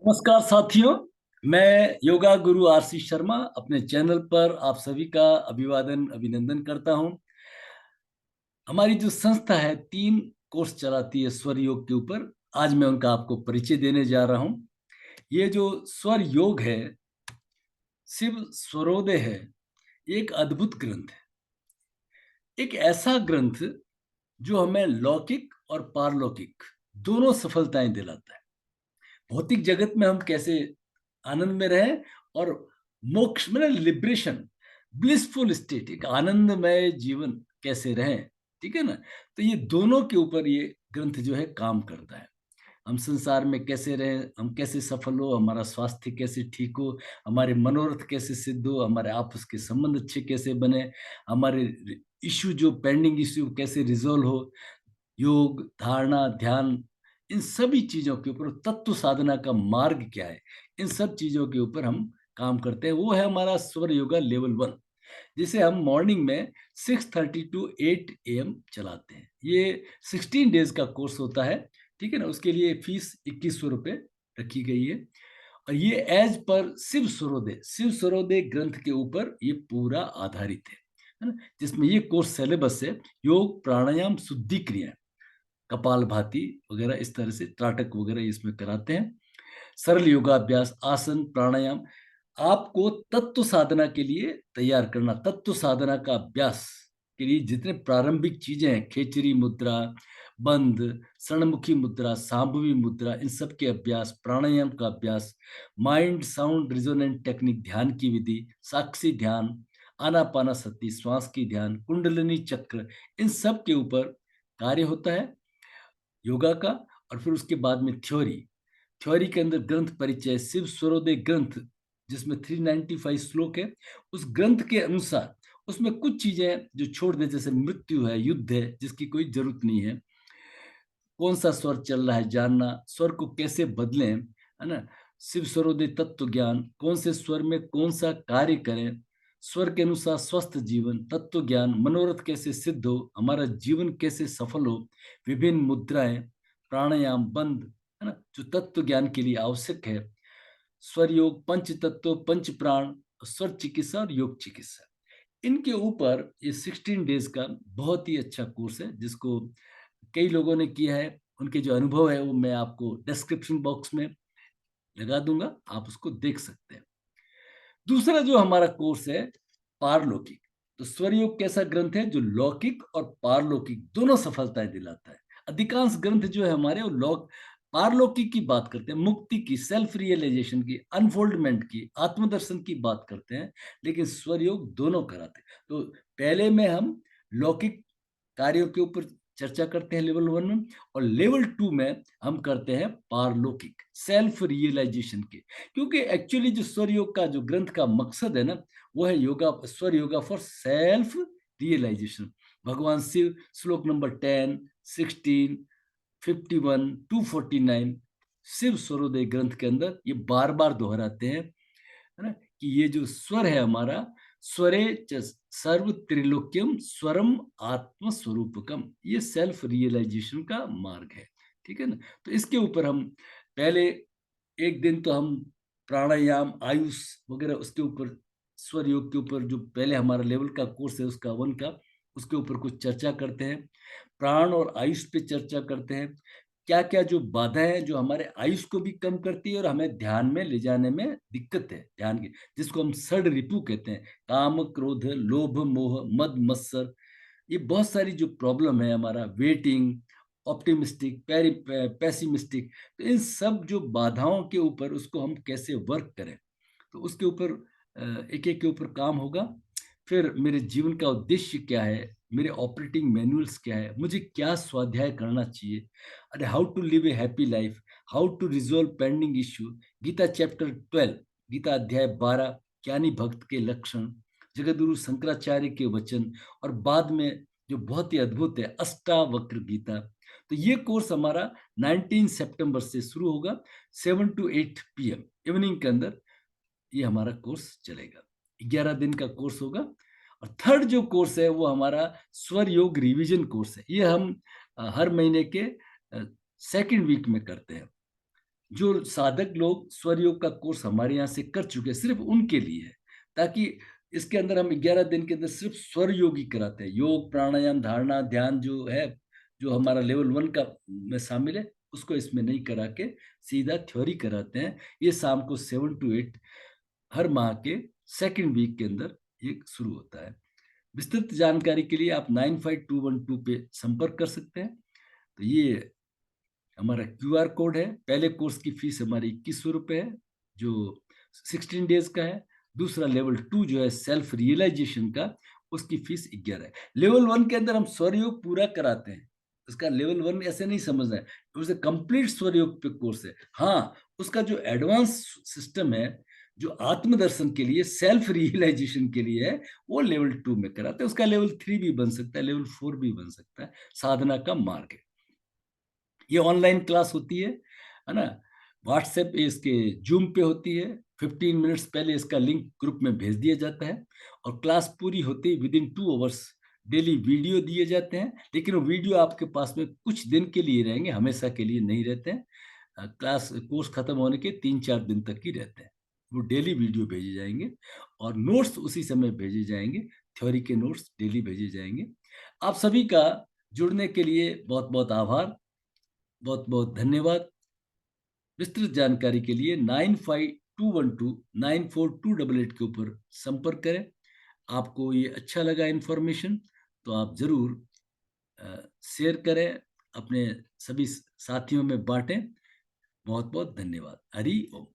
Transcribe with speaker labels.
Speaker 1: नमस्कार साथियों। मैं योगा गुरु आरसी शर्मा अपने चैनल पर आप सभी का अभिवादन अभिनंदन करता हूं। हमारी जो संस्था है 3 कोर्स चलाती है स्वर योग के ऊपर। आज मैं उनका आपको परिचय देने जा रहा हूं। ये जो स्वर योग है, शिव स्वरोदय है, एक अद्भुत ग्रंथ है। एक ऐसा ग्रंथ जो हमें लौकिक और पारलौकिक दोनों सफलताएं दिलाता है। भौतिक जगत में हम कैसे आनंद में रहें और मोक्ष में लिबरेशन, ब्लिसफुल स्टेट, एक आनंदमय जीवन कैसे रहें। ठीक है ना। तो ये दोनों के ऊपर ये ग्रंथ जो है काम करता है। हम संसार में कैसे रहें, हम कैसे सफल हो, हमारा स्वास्थ्य कैसे ठीक हो, हमारे मनोरथ कैसे सिद्ध हो, हमारे आपस के संबंध अच्छे कैसे बने, हमारे इश्यू जो पेंडिंग इश्यू कैसे रिजोल्व हो। योग, धारणा, ध्यान, इन सभी चीजों के ऊपर तत्व साधना का मार्ग क्या है, इन सब चीजों के ऊपर हम काम करते हैं। वो है हमारा स्वर योगा लेवल 1, जिसे हम मॉर्निंग में 6:30 टू 8 AM चलाते हैं। ये 16 डेज का कोर्स होता है। ठीक है ना। उसके लिए फीस 2100 रुपये रखी गई है। और ये एज पर शिव स्वरोदय ग्रंथ के ऊपर ये पूरा आधारित है ना। जिसमें ये कोर्स सिलेबस है योग, प्राणायाम, शुद्धि क्रिया, कपाल भाती वगैरह, इस तरह से त्राटक वगैरह इसमें कराते हैं। सरल योगाभ्यास, आसन, प्राणायाम, आपको तत्व साधना के लिए तैयार करना। तत्व साधना का अभ्यास के लिए जितने प्रारंभिक चीजें हैं, खेचरी मुद्रा, बंध, शरणमुखी मुद्रा, सांभवी मुद्रा, इन सब के अभ्यास, प्राणायाम का अभ्यास, माइंड साउंड रिजोनेंट टेक्निक, ध्यान की विधि, साक्षी ध्यान, आनापानासती, श्वास की ध्यान, कुंडलिनी चक्र, इन सब के ऊपर कार्य होता है योगा का। और फिर उसके बाद में थ्योरी। थ्योरी के अंदर ग्रंथ परिचय, शिव स्वरोदय ग्रंथ, जिसमें 395 श्लोक है, उस ग्रंथ के अनुसार उसमें कुछ चीजें जो छोड़ दे, जैसे मृत्यु है, युद्ध है, जिसकी कोई जरूरत नहीं है। कौन सा स्वर चल रहा है जानना, स्वर को कैसे बदलें, है ना। शिव स्वरोदय तत्व ज्ञान, कौन से स्वर में कौन सा कार्य करें, स्वर के अनुसार स्वस्थ जीवन, तत्व ज्ञान, मनोरथ कैसे सिद्ध हो, हमारा जीवन कैसे सफल हो, विभिन्न मुद्राएं, प्राणायाम, बंद, है ना, जो तत्व ज्ञान के लिए आवश्यक है, स्वर योग, पंच तत्व, पंच प्राण, स्वर चिकित्सा और योग चिकित्सा, इनके ऊपर ये 16 डेज का बहुत ही अच्छा कोर्स है, जिसको कई लोगों ने किया है। उनके जो अनुभव है वो मैं आपको डिस्क्रिप्शन बॉक्स में लगा दूंगा, आप उसको देख सकते हैं। दूसरा जो हमारा कोर्स है पारलौकिक। तो स्वर योग कैसा ग्रंथ है जो लौकिक और पारलौकिक दोनों सफलताएं दिलाता है। अधिकांश ग्रंथ जो है हमारे वो पारलौकिक की बात करते हैं, मुक्ति की, सेल्फ रियलाइजेशन की, अनफोल्डमेंट की, आत्मदर्शन की बात करते हैं। लेकिन स्वर योग दोनों कराते हैं। तो पहले में हम लौकिक कार्यों के ऊपर चर्चा करते हैं लेवल 1 में, और लेवल 2 में हम करते हैं पारलौकिक, सेल्फ रियलाइजेशन के। क्योंकि एक्चुअली जो स्वर योग का जो ग्रंथ का मकसद है ना, वो है योगा, स्वर योगा फॉर सेल्फ रियलाइजेशन। भगवान शिव श्लोक नंबर 10, 16, 51, 249 शिव स्वरोदय ग्रंथ के अंदर ये बार बार दोहराते हैं, है ना, कि ये जो स्वर है हमारा, स्वरे च सर्व त्रिलोक्यम स्वरम आत्म स्वरूपकम, ये सेल्फ रियलाइजेशन का मार्ग है। ठीक है ना। तो इसके ऊपर हम पहले एक दिन तो हम प्राणायाम, आयुष वगैरह, उसके ऊपर स्वर योग के ऊपर जो पहले हमारा लेवल का कोर्स है उसका 1 का, उसके ऊपर कुछ चर्चा करते हैं। प्राण और आयुष पे चर्चा करते हैं। क्या क्या जो बाधाएं हैं जो हमारे आयुष को भी कम करती है और हमें ध्यान में ले जाने में दिक्कत है, ध्यान की, जिसको हम षड रिपु कहते हैं, काम, क्रोध, लोभ, मोह, मद, मत्सर, ये बहुत सारी जो प्रॉब्लम है, हमारा वेटिंग, ऑप्टिमिस्टिक, पैसिमिस्टिक, तो इन सब जो बाधाओं के ऊपर उसको हम कैसे वर्क करें, तो उसके ऊपर एक एक के ऊपर काम होगा। फिर मेरे जीवन का उद्देश्य क्या है, मेरे ऑपरेटिंग मैनुअल्स क्या है, मुझे क्या स्वाध्याय करना चाहिए, अरे how to live a happy life, how to resolve pending issue, Gita chapter 12, Gita अध्याय 12, ज्ञानी भक्त के लक्षण, जगतगुरु शंकराचार्य के वचन, और बाद में जो बहुत ही अद्भुत है अष्टावक्र गीता। तो ये कोर्स हमारा 19 सितंबर से शुरू होगा, 7 to 8 PM इवनिंग के अंदर ये हमारा कोर्स चलेगा। 11 दिन का कोर्स होगा। और थर्ड जो कोर्स है वो हमारा स्वर योग रिवीजन कोर्स है। ये हम हर महीने के सेकंड वीक में करते हैं। जो साधक लोग स्वर योग का कोर्स हमारे यहाँ से कर चुके हैं, सिर्फ उनके लिए है, ताकि इसके अंदर हम 11 दिन के अंदर सिर्फ स्वर योग ही कराते हैं। योग, प्राणायाम, धारणा, ध्यान जो है, जो हमारा लेवल 1 का में शामिल है, उसको इसमें नहीं करा के सीधा थ्योरी कराते हैं। ये शाम को 7 to 8 हर माह के सेकंड वीक के अंदर ये शुरू होता है। विस्तृत जानकारी के लिए आप 95212 पे संपर्क कर सकते हैं। तो ये हमारा QR कोड है। पहले कोर्स की फीस हमारी 2100 रुपये है, जो 16 डेज का है। दूसरा लेवल 2 जो है सेल्फ रियलाइजेशन का, उसकी फीस 11 है। लेवल 1 के अंदर हम स्वरयोग पूरा कराते हैं। उसका लेवल 1 ऐसे नहीं समझना है, उससे कंप्लीट स्वरयोग पे कोर्स है। हाँ, उसका जो एडवांस सिस्टम है, जो आत्मदर्शन के लिए, सेल्फ रियलाइजेशन के लिए है, वो लेवल 2 में कराते हैं। उसका लेवल 3 भी बन सकता है, लेवल 4 भी बन सकता है। साधना का मार्ग है। ये ऑनलाइन क्लास होती है ना। व्हाट्सएप इसके जूम पे होती है। 15 मिनट्स पहले इसका लिंक ग्रुप में भेज दिया जाता है, और क्लास पूरी होती है विदिन 2 आवर्स डेली वीडियो दिए जाते हैं। लेकिन वो वीडियो आपके पास में कुछ दिन के लिए रहेंगे, हमेशा के लिए नहीं रहते हैं। क्लास कोर्स खत्म होने के 3-4 दिन तक ही रहते हैं। वो डेली वीडियो भेजे जाएंगे, और नोट्स उसी समय भेजे जाएंगे। थ्योरी के नोट्स डेली भेजे जाएंगे। आप सभी का जुड़ने के लिए बहुत बहुत आभार, बहुत बहुत धन्यवाद। विस्तृत जानकारी के लिए 9521294288 के ऊपर संपर्क करें। आपको ये अच्छा लगा इन्फॉर्मेशन, तो आप जरूर शेयर करें, अपने सभी साथियों में बांटें। बहुत बहुत धन्यवाद। हरि ओम।